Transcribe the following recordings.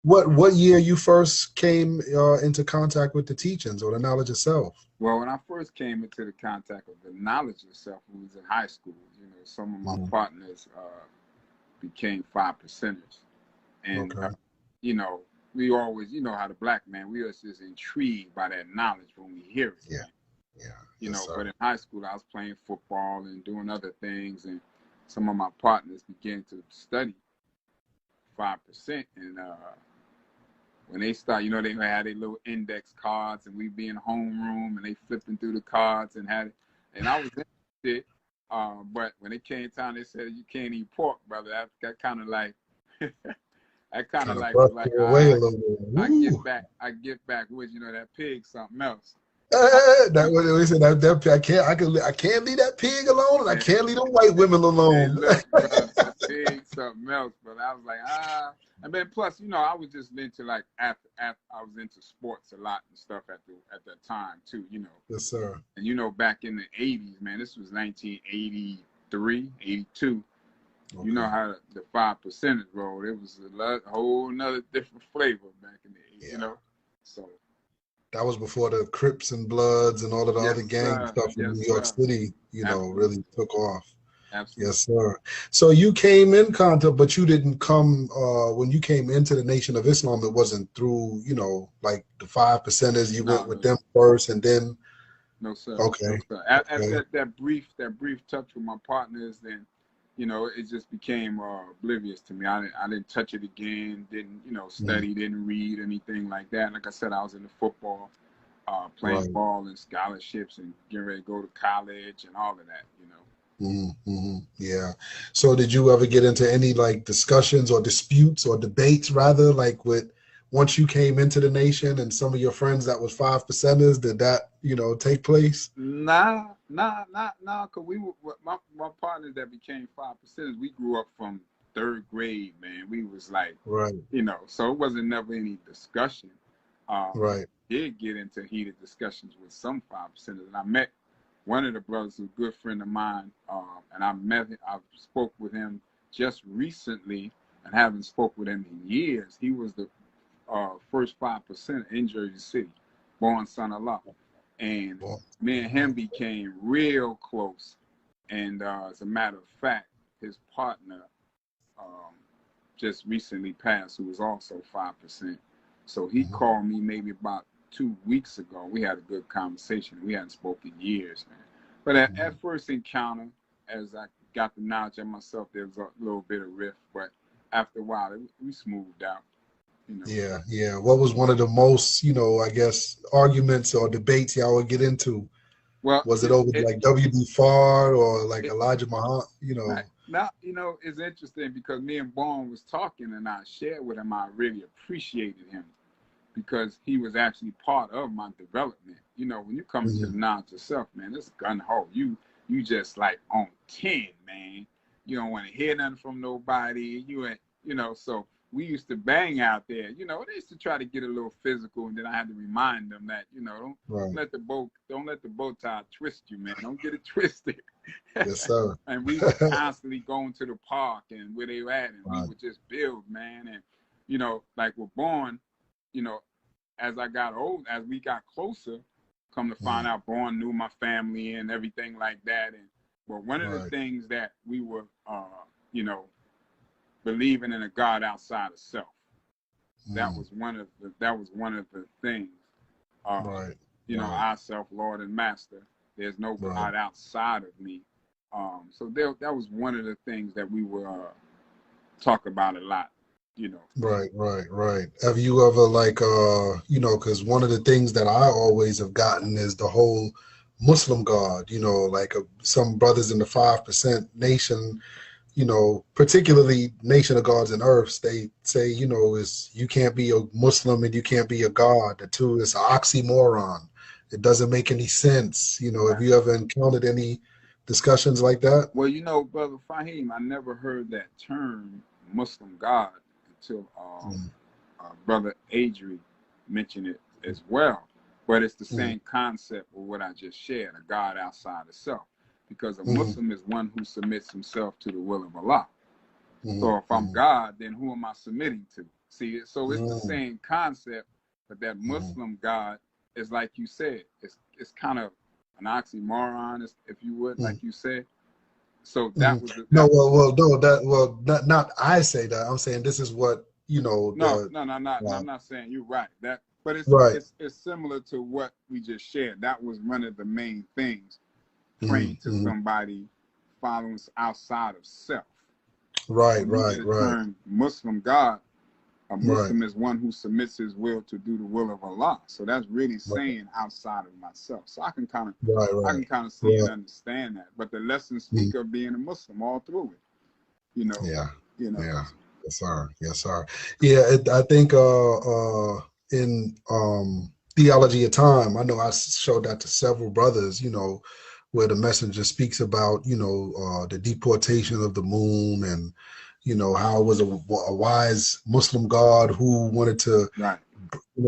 What year you first came into contact with the teachings or the knowledge itself? Well, when I first came into the contact of the knowledge itself, we was in high school. You know, some of my partners became 5%ers, and Okay. you know, we always, you know, how the black man, we are just intrigued by that knowledge when we hear it. Yeah, yeah. You Yes, know, sir. but in high school, I was playing football and doing other things, and some of my partners began to study 5%, and when they start, you know, they had their little index cards, and we'd be in homeroom, and they flipping through the cards and had it, and I was interested, but when it came time, they said you can't eat pork, brother. That kind of like, that kind of like was like, away a little bit. I get back with, you know, that pig something else. That what they said. I can't leave that pig alone, and I can't leave them white women alone. Hey, look, bro, that pig something else, but I was like, and then plus, you know, I was just into like after I was into sports a lot and stuff at that time too, you know. Yes, sir. And you know, back in the 80s, man, this was 1983, 82. Okay. You know how the 5%ers rolled. It was a whole nother different flavor back in the 80s, you know. So that was before the Crips and Bloods and all of the other gang stuff in New York City, you know, really took off. Absolutely. Yes, sir. So you came in contact, but you didn't come when you came into the Nation of Islam. It wasn't through, you know, like the 5%ers. You went with them first, and then. No, sir. Okay. No, sir. After that brief touch with my partners, then, you know, it just became oblivious to me. I didn't touch it again. Didn't, you know, study. Didn't read anything like that. Like I said, I was into football, playing ball and scholarships, and getting ready to go to college and all of that. You know. Yeah. So did you ever get into any like discussions or disputes or debates rather, like with once you came into the nation and some of your friends that was 5%ers, did that, you know, take place? Nah, cause we were my partners that became 5%ers, we grew up from 3rd grade, man. We was like, you know, so it wasn't never any discussion. Did get into heated discussions with some 5%ers, and I met one of the brothers, a good friend of mine, and I spoke with him just recently, and haven't spoke with him in years. He was the first 5% in Jersey City, born son of Allah, and me and him became real close. And as a matter of fact, his partner just recently passed, who was also 5%. So he called me maybe about 2 weeks ago. We had a good conversation. We hadn't spoken in years, man. But at first encounter, as I got the knowledge of myself, there was a little bit of rift. But after a while, we smoothed out. You know? Yeah. What was one of the most, you know, I guess, arguments or debates y'all would get into? Well, was it over like W.D. Farr or like Elijah Muhammad? You know. Right. Now, you know, it's interesting because me and Bourne was talking, and I shared with him. I really appreciated him, because he was actually part of my development. You know, when you come into the knowledge yourself, man, it's gun ho. You just like on 10, man. You don't want to hear nothing from nobody. You ain't, you know, so we used to bang out there. You know, they used to try to get a little physical, and then I had to remind them that, you know, don't let the bow tie twist you, man. Don't get it twisted. Yes, sir. And we were constantly going to the park and where they were at, and we would just build, man. And, you know, like we're born, you know, as I got old, as we got closer, come to find out, Born knew my family and everything like that. And but one of the things that we were, you know, believing in a God outside of self. That was one of the things. You know, our self, Lord and Master. There's no God outside of me. So that was one of the things that we were talk about a lot. You know. Right. Have you ever like you know, because one of the things that I always have gotten is the whole Muslim God, you know, like some brothers in the 5% nation, you know, particularly Nation of Gods and Earths, they say, you know, you can't be a Muslim and you can't be a God. The two is an oxymoron. It doesn't make any sense. You know, have you ever encountered any discussions like that? Well, you know, Brother Fahiym, I never heard that term Muslim God until Brother Adri mentioned it as well. But it's the same concept of what I just shared, a God outside of self. Because a Muslim is one who submits himself to the will of Allah. So if I'm God, then who am I submitting to? See, so it's the same concept, but that Muslim God is like you said, it's kind of an oxymoron, if you would, like you said. So that was the, no, not I say that. I'm saying this is what No, I'm not saying you're right. That, but it's similar to what we just shared. That was one of the main things, praying to somebody, following outside of self. Right. The term Muslim God, a Muslim is one who submits his will to do the will of Allah. So that's really saying outside of myself. So I can kind of see and understand that. But the lessons speak of being a Muslim all through it. Yeah. Yes, sir. Yes, sir. Yeah, I think in Theology of Time, I know I showed that to several brothers, where the messenger speaks about, the deportation of the moon and, how it was a wise Muslim God who wanted to,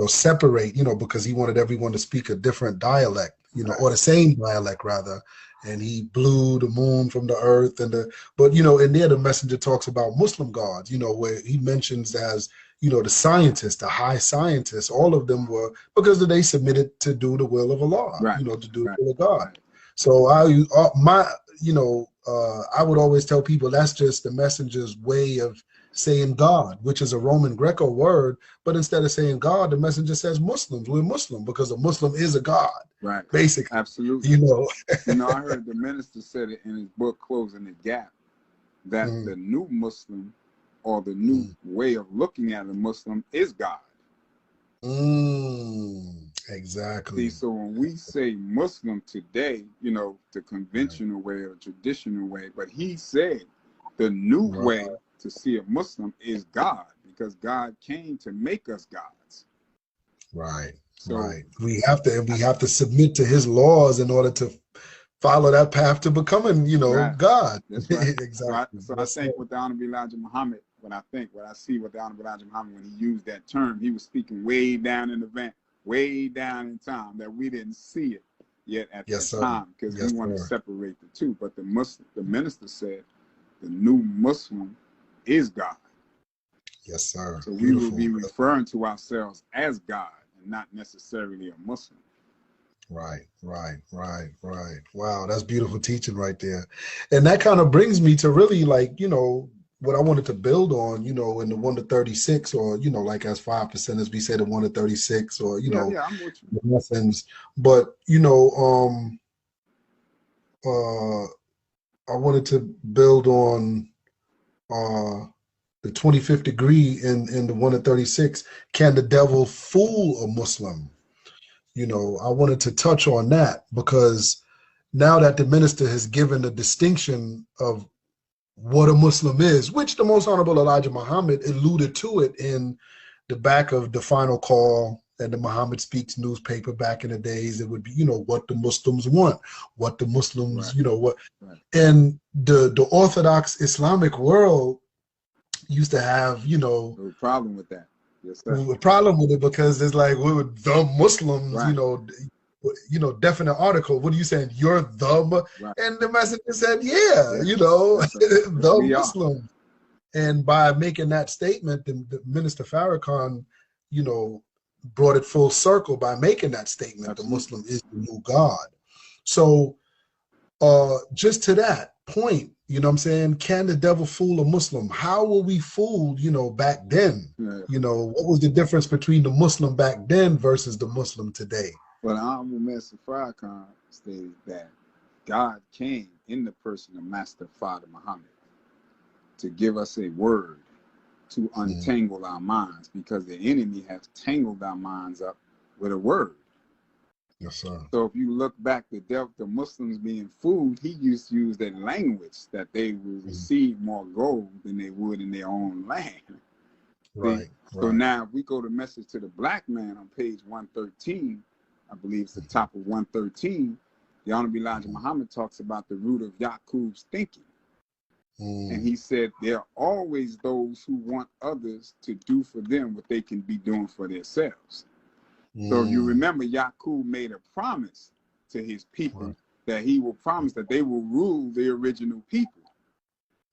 separate, because he wanted everyone to speak a different dialect, or the same dialect rather. And he blew the moon from the earth but in there the messenger talks about Muslim gods, where he mentions as, the scientists, the high scientists, all of them were because they submitted to do the will of Allah, to do the will of God. So I would always tell people that's just the messenger's way of saying God, which is a Roman Greco word, but instead of saying God, the messenger says Muslims. We're Muslim because a Muslim is a God. Right. Basically. Absolutely. I heard the minister said it in his book Closing the Gap, that the new Muslim or the new way of looking at a Muslim is God. Exactly. See, so when we say Muslim today, the conventional way or traditional way, but he said the new way to see a Muslim is God, because God came to make us gods. Right. So we have to submit to his laws in order to follow that path to becoming, God. That's right. Exactly. So I think with the Honorable Elijah Muhammad, what I see with the Honorable Elijah Muhammad, when he used that term, he was speaking way down in the event, way down in time, that we didn't see it yet at that time, because we want to separate the two. But the minister said the new Muslim is God. Yes, sir. So we will be referring to ourselves as God and not necessarily a Muslim. Right. Wow, that's beautiful teaching right there. And that kind of brings me to really what I wanted to build on, in the 1 to 36, or, like as 5%, as we said, the 1 to 36, or, I'm with you. lessons. But, I wanted to build on the 25th degree in the 1 to 36. Can the devil fool a Muslim? I wanted to touch on that because now that the minister has given the distinction of what a Muslim is, which the Most Honorable Elijah Muhammad alluded to it in the back of the Final Call and the Muhammad Speaks newspaper back in the days, it would be, what the Muslims want, what the Muslims, and the Orthodox Islamic world used to have, a problem with that. Yes, sir. A problem with it because it's like we were the Muslims, definite article. What are you saying? You're the, and the messenger said, the Muslim. And by making that statement, the Minister Farrakhan, brought it full circle by making that statement. Absolutely. The Muslim is the new God. So just to that point, what I'm saying? Can the devil fool a Muslim? How were we fooled, back then? What was the difference between the Muslim back then versus the Muslim today? Well, the Honorable Minister Farrakhan stated that God came in the person of Master Father Muhammad to give us a word to untangle our minds, because the enemy has tangled our minds up with a word. Yes, sir. So if you look back, the Muslims being fooled, he used to use that language that they will receive more gold than they would in their own land. Right. So now if we go to Message to the Black Man on page 113, I believe it's the top of 113, the Honorable Elijah Muhammad talks about the root of Yaqub's thinking. And he said there are always those who want others to do for them what they can be doing for themselves. So if you remember, Yaqub made a promise to his people that he will promise that they will rule the original people.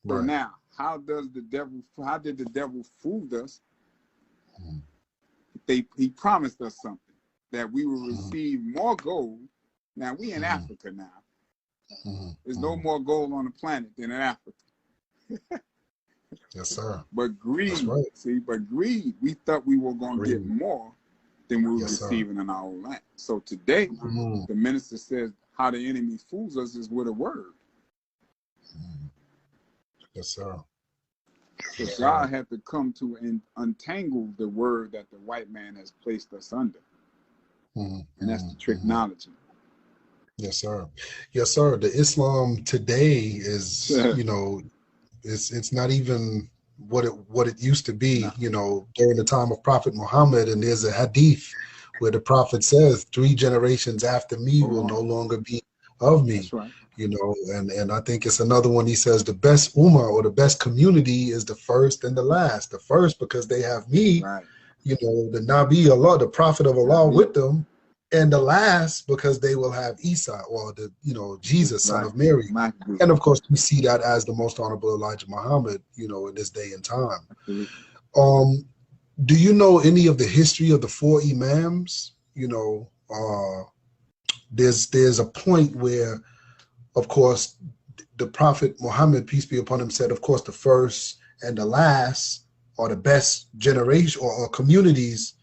So now, how did the devil fool us? He promised us something, that we will receive more gold. Now we in Africa now. There's no more gold on the planet than in Africa. Yes, sir. But greed, that's right. See, but greed, we thought we were going to get more than we were receiving sir. in our own land. So today, the minister says how the enemy fools us is with a word. Yes, sir. So God had to come to untangle the word that the white man has placed us under. And that's the tricknology. Yes, sir. Yes, sir. The Islam today is, you know, it's not even what it used to be, you know, during the time of Prophet Muhammad. And there's a hadith where the Prophet says, 3 generations after me will no longer be of me. That's right. You know, and I think it's another one. He says the best ummah or the best community is the first and the last. The first because they have me, you know, the Nabi Allah, the Prophet of Allah with them, and the last because they will have Isa, or the, you know, Jesus, son of Mary. And of course, we see that as the most honorable Elijah Muhammad, you know, in this day and time. Do you know any of the history of the 4 Imams? You know, there's a point where, of course, the Prophet Muhammad, peace be upon him, said, of course, the first and the last are the best generation or communities,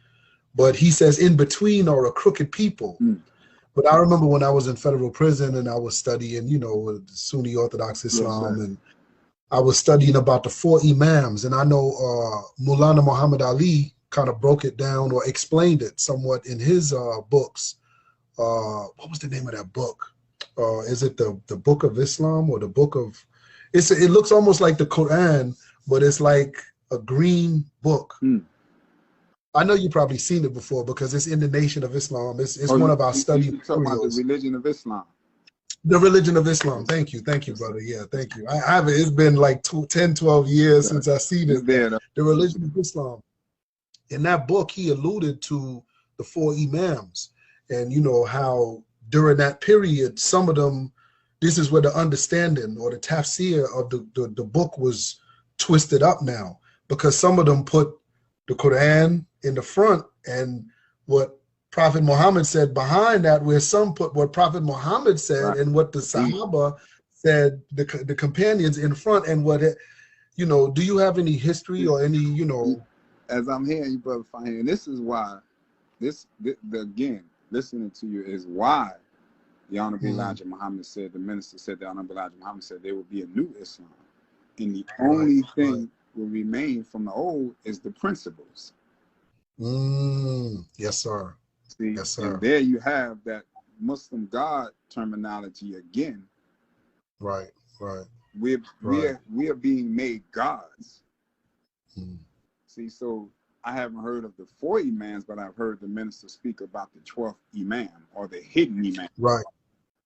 but he says in between are a crooked people. But I remember when I was in federal prison and I was studying, you know, Sunni Orthodox Islam, and I was studying about the 4 Imams, and I know Mulana Muhammad Ali kind of broke it down or explained it somewhat in his books. What was the name of that book? Is it the Book of Islam or the Book of? It looks almost like the Qur'an, but it's like a green book. I know you've probably seen it before because it's in the Nation of Islam. It's one of our study you talking about the materials. Religion of Islam. The Religion of Islam. Thank you, brother. Yeah, thank you. I haven't. It's been like 10, 12 years since I've seen it. The Religion of Islam. In that book, he alluded to the 4 Imams, and you know how during that period, some of them, this is where the understanding or the tafsir of the book was twisted up now, because some of them put the Quran in the front and what Prophet Muhammad said behind that, where some put what Prophet Muhammad said and what the Sahaba said, the companions in front, and what it, you know, do you have any history or any, you know? As I'm hearing you, Brother Fahiym, this is why, again, listening to you is why the Honorable Elijah Muhammad said, the minister said, the Honorable Elijah Muhammad said there will be a new Islam. And the only thing will remain from the old is the principles. Yes, sir. See, yes, sir. And there you have that Muslim God terminology again. Right. We are being made gods. See, so I haven't heard of the 4 Imams, but I've heard the minister speak about the 12th Imam, or the hidden Imam. Right.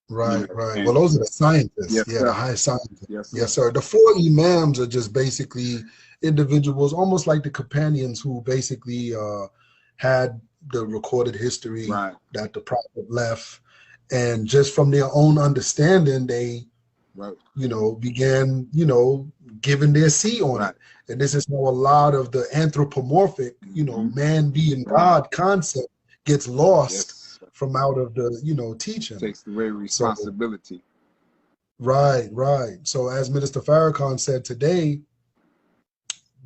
Well, those are the scientists. The high scientists. Yes, sir. The 4 Imams are just basically individuals, almost like the companions who basically had the recorded history that the Prophet left. And just from their own understanding, they, you know, began, you know, giving their see on it. And this is how a lot of the anthropomorphic, you know, man being God concept gets lost from out of the, you know, teaching. Takes away responsibility. So, right. So as Minister Farrakhan said today,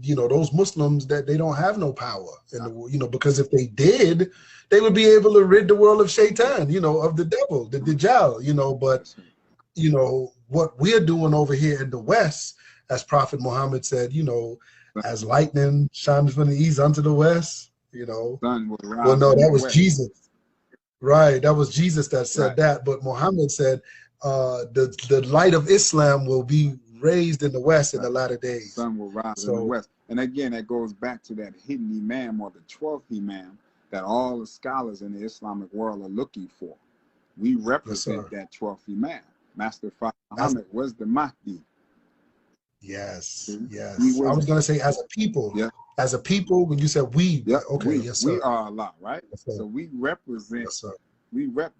you know, those Muslims, that they don't have no power in the, you know, because if they did, they would be able to rid the world of Shaitan, you know, of the devil, the Dajjal, you know. But you know what we're doing over here in the West, as Prophet Muhammad said, you know, as lightning shines from the east unto the west, you know. Well, no, that was Jesus. Right, that was Jesus that said that. But Muhammad said the light of Islam will be raised in the West in the latter days. The sun will rise in the West. And again, that goes back to that hidden Imam, or the 12th Imam, that all the scholars in the Islamic world are looking for. We represent that 12th Imam. Master Fahiym Muhammad was the Mahdi. Yes. I was going to say, as a people, as a people, when you said we, yes, sir. We are Allah, right? So we represent,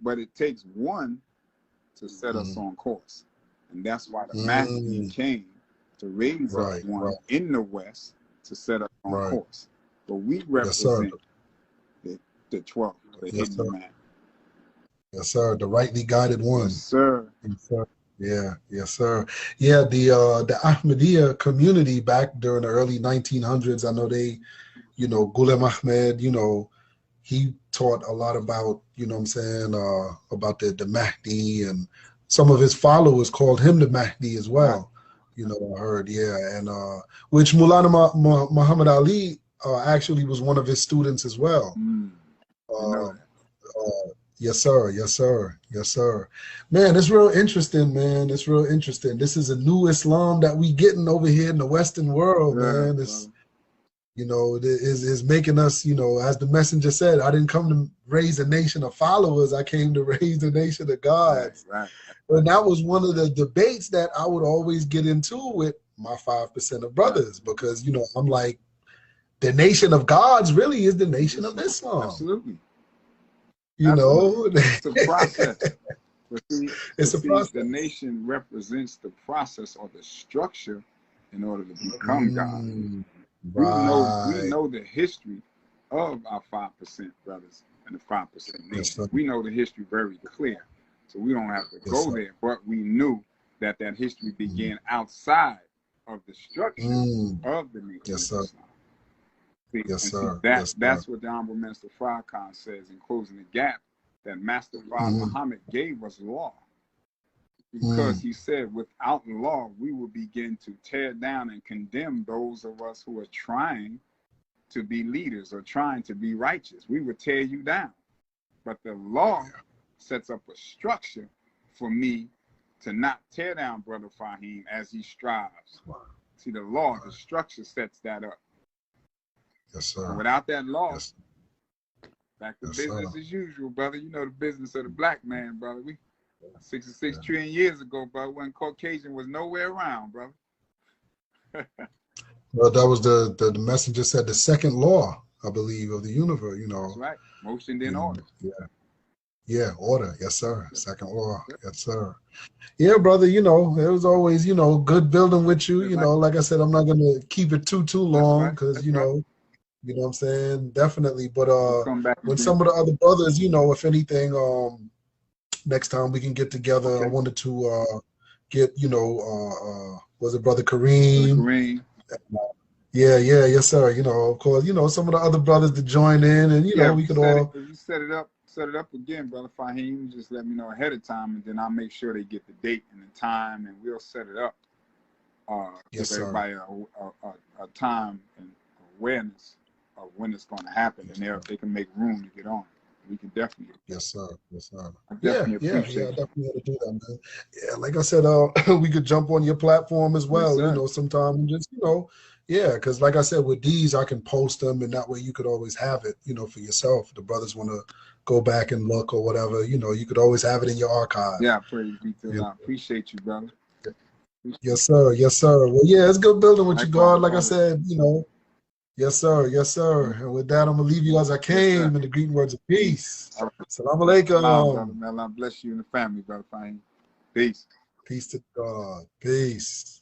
but it takes one to set us on course. And that's why the Mahdi came to raise up one in the West to set us on course. but we Yes, sir. represent the 12th, the Yes, hidden sir. man. Yes, sir. The rightly guided one. Yes, sir. Yes, sir. Yeah, yes, sir. Yeah, the Ahmadiyya community back during the early 1900s, I know they, you know, Ghulam Ahmed, you know, he taught a lot about, you know what I'm saying, about the Mahdi, and some of his followers called him the Mahdi as well. You know, I heard, yeah, and which Mulana Muhammad Ali actually was one of his students as well. You know that. Yes, sir. Yes, sir. Yes, sir. Man, it's real interesting, man. It's real interesting. This is a new Islam that we getting over here in the Western world, man. It's, you know, it is making us, you know, as the messenger said, I didn't come to raise a nation of followers. I came to raise a nation of gods. Right. And that was one of the debates that I would always get into with my 5% of brothers, because, you know, I'm like, the nation of gods really is the nation of Islam. Absolutely. You know, it's a process. But see, it's a process. The nation represents the process or the structure in order to become God. Right. We know the history of our 5% brothers and the 5% nation. We know the history very clear, so we don't have to go there. But we knew that history began outside of the structure of the nation of Islam. See, that's what the Honorable Minister Farrakhan says in Closing the Gap, that Master Fard Muhammad gave us law. Because he said, without law, we will begin to tear down and condemn those of us who are trying to be leaders or trying to be righteous. We would tear you down. But the law sets up a structure for me to not tear down Brother Fahiym as he strives. See, the law, the structure sets that up. Yes, sir. Without that law, back to business as usual, brother. You know the business of the black man, brother. 66 trillion years ago, brother, when Caucasian was nowhere around, brother. Well, that was the messenger said the second law, I believe, of the universe, you know. That's right. Motion then order. Yeah, order. Yes, sir. Second law. Yes, sir. Yeah, brother, you know, it was always, you know, good building with you. You know, like I said, I'm not going to keep it too long because, you know what I'm saying? Definitely. But when some of the other brothers, you know, if anything, next time we can get together, I wanted to get, you know, was it Brother Kareem? Yes, sir. You know, of course, you know, some of the other brothers to join in, and, you know, we could all. If you set it up again, Brother Fahiym, just let me know ahead of time, and then I'll make sure they get the date and the time, and we'll set it up. Give everybody a time and awareness of when it's going to happen, and they can make room to get on. We can definitely. Yes, sir. Yes, sir. I definitely appreciate I definitely want to do that, man. Yeah, like I said, we could jump on your platform as well, you know, sometime, and just, you know, because like I said, with these, I can post them, and that way you could always have it, you know, for yourself. If the brothers want to go back and look or whatever, you know, you could always have it in your archive. Yeah, praise be to Allah. Appreciate you, brother. Yes, sir. Yes, sir. Well, yeah, it's good building with you, God. Like I said, you know. Yes, sir. Yes, sir. And with that, I'm going to leave you as I came in the greeting words of peace. Assalamu alaikum. Allah bless you and the family, Brother Fahiym. Peace. Peace to God. Peace.